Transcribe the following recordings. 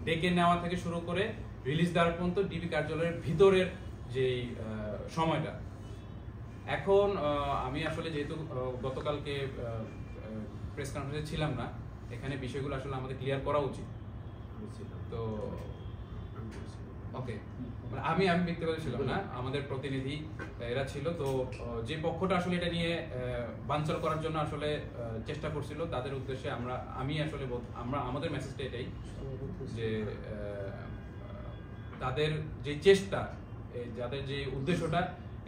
ডেকে নেওয়া থেকে শুরু করে রিলিজ দেওয়ার পর্যন্ত ডিবি কার্যালয়ের ভিতরের যে সময়টা। এখন আমি আসলে যেহেতু গতকালকে প্রেস কনফারেন্সে ছিলাম না, এখানে বিষয়গুলো আসলে আমাদের ক্লিয়ার করা উচিত। তো ওকে, আমি ব্যক্তিগত ছিলাম না, আমাদের প্রতিনিধি এরা ছিল। তো যে পক্ষটা আসলে এটা নিয়ে বানচাল করার জন্য আসলে চেষ্টা করছিল, তাদের উদ্দেশ্যে আমাদের মেসেজটা এটাই যে তাদের যে চেষ্টা, যাদের যে উদ্দেশ্যটা,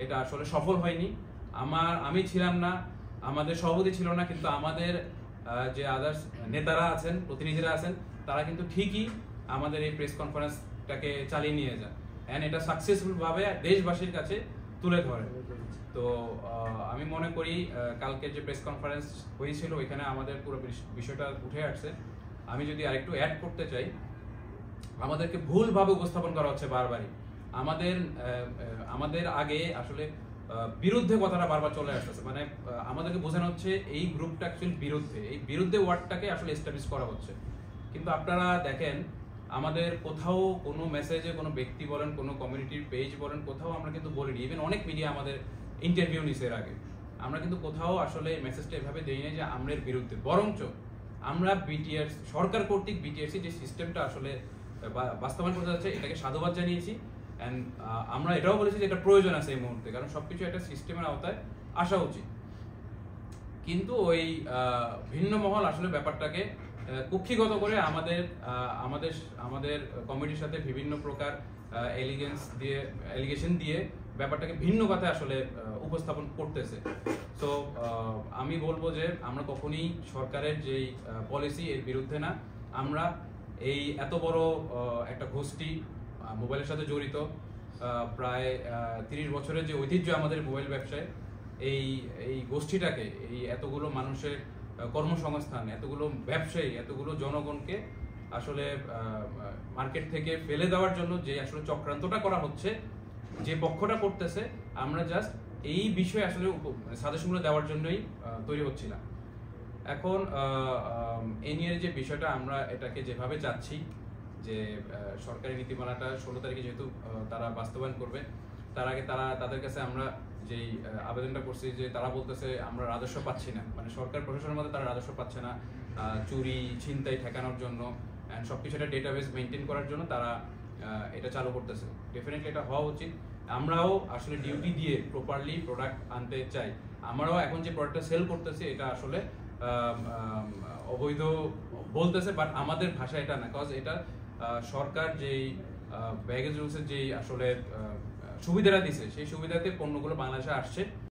এটা আসলে সফল হয়নি। আমি ছিলাম না, আমাদের সভাপতি ছিল না, কিন্তু আমাদের যে আদার্স নেতারা আছেন, প্রতিনিধিরা আছেন, তারা কিন্তু ঠিকই আমাদের এই প্রেস কনফারেন্সটাকে চালিয়ে নিয়ে যান এন্ড এটা সাকসেসফুল ভাবে দেশবাসীর কাছে তুলে ধরে। তো আমি মনে করি কালকে যে প্রেস কনফারেন্স হয়েছিল, ওইখানে আমাদের পুরো বিষয়টা উঠে আসছে। আমি যদি আরেকটু অ্যাড করতে চাই, আমাদেরকে ভুলভাবে উপস্থাপন করা হচ্ছে বারবারই। আমাদের আগে আসলে বিরুদ্ধে কথাটা বারবার চলে আসতেছে, মানে আমাদেরকে বোঝানো হচ্ছে এই গ্রুপটা অ্যাকচুয়ালি বিরুদ্ধে, এই বিরুদ্ধে ওয়ার্ডটাকে আসলে এস্টাবলিশ করা হচ্ছে। কিন্তু আপনারা দেখেন, আমাদের কোথাও কোনো মেসেজে কোনো ব্যক্তি বলেন, কোনো কমিউনিটির পেজ বলেন, কোথাও আমরা কিন্তু বলিনি। ইভেন অনেক মিডিয়া আমাদের ইন্টারভিউ নিছে এর আগে, আমরা কিন্তু কোথাও আসলে মেসেজটা এভাবে দেই না যে আমরা এর বিরুদ্ধে। বরঞ্চ আমরা বিটিআরসি, সরকার কর্তৃক বিটিআরসি যে সিস্টেমটা আসলে বাস্তবায়ন করতে যাচ্ছে, এটাকে সাধুবাদ জানিয়েছি। অ্যান্ড আমরা এটাও বলেছি যে এটা প্রয়োজন আছে এই মুহূর্তে, কারণ সবকিছু একটা সিস্টেমের আওতায় আসা উচিত। কিন্তু ওই ভিন্ন মহল আসলে ব্যাপারটাকে কুক্ষিগত করে আমাদের কমিটির সাথে বিভিন্ন প্রকার এলিগেশন দিয়ে ব্যাপারটাকে ভিন্ন কথায় আসলে উপস্থাপন করতেছে। তো আমি বলবো যে আমরা কখনই সরকারের যেই পলিসি, এর বিরুদ্ধে না। আমরা এই এত বড় একটা গোষ্ঠী মোবাইলের সাথে জড়িত, প্রায় 30 বছরের যে ঐতিহ্য আমাদের মোবাইল ব্যবসায়, এই গোষ্ঠীটাকে, এই এতগুলো মানুষের কর্মসংস্থান, এতগুলো ব্যবসায়ী, এতগুলো জনগণকে আসলে মার্কেট থেকে ফেলে দেওয়ার জন্য যে আসলে চক্রান্তটা করা হচ্ছে, যে পক্ষটা করতেছে, আমরা জাস্ট এই বিষয়ে আসলে সাজেশনগুলো দেওয়ার জন্যই তৈরি হচ্ছিলাম। এখন এই নিয়ে যে বিষয়টা, আমরা এটাকে যেভাবে চাচ্ছি যে সরকারি নীতিমালাটা 16 তারিখে যেহেতু তারা বাস্তবায়ন করবে, তার আগে তাদের কাছে আমরা যেই আবেদনটা করছি, যে তারা বলতেছে আমরা রাজস্ব পাচ্ছি না, মানে সরকার প্রশাসনের মধ্যে তারা রাজস্ব পাচ্ছে না চুরি ছিনতাই ঠেকানোর জন্য অ্যান্ড সবকিছু একটা ডেটাবেস মেনটেন করার জন্য তারা এটা চালু করতেছে। ডেফিনেটলি এটা হওয়া উচিত। আমরাও আসলে ডিউটি দিয়ে প্রপারলি প্রোডাক্ট আনতে চাই। আমরাও এখন যে প্রোডাক্টটা সেল করতেছি, এটা আসলে অবৈধ বলতেছে, বাট আমাদের ভাষা এটা না, কজ এটা সরকার যেই ব্যাগেজ রুলসের যেই আসলে সুবিধাটা দিছে, সেই সুবিধাতে পণ্যগুলো বাংলাদেশে আসছে।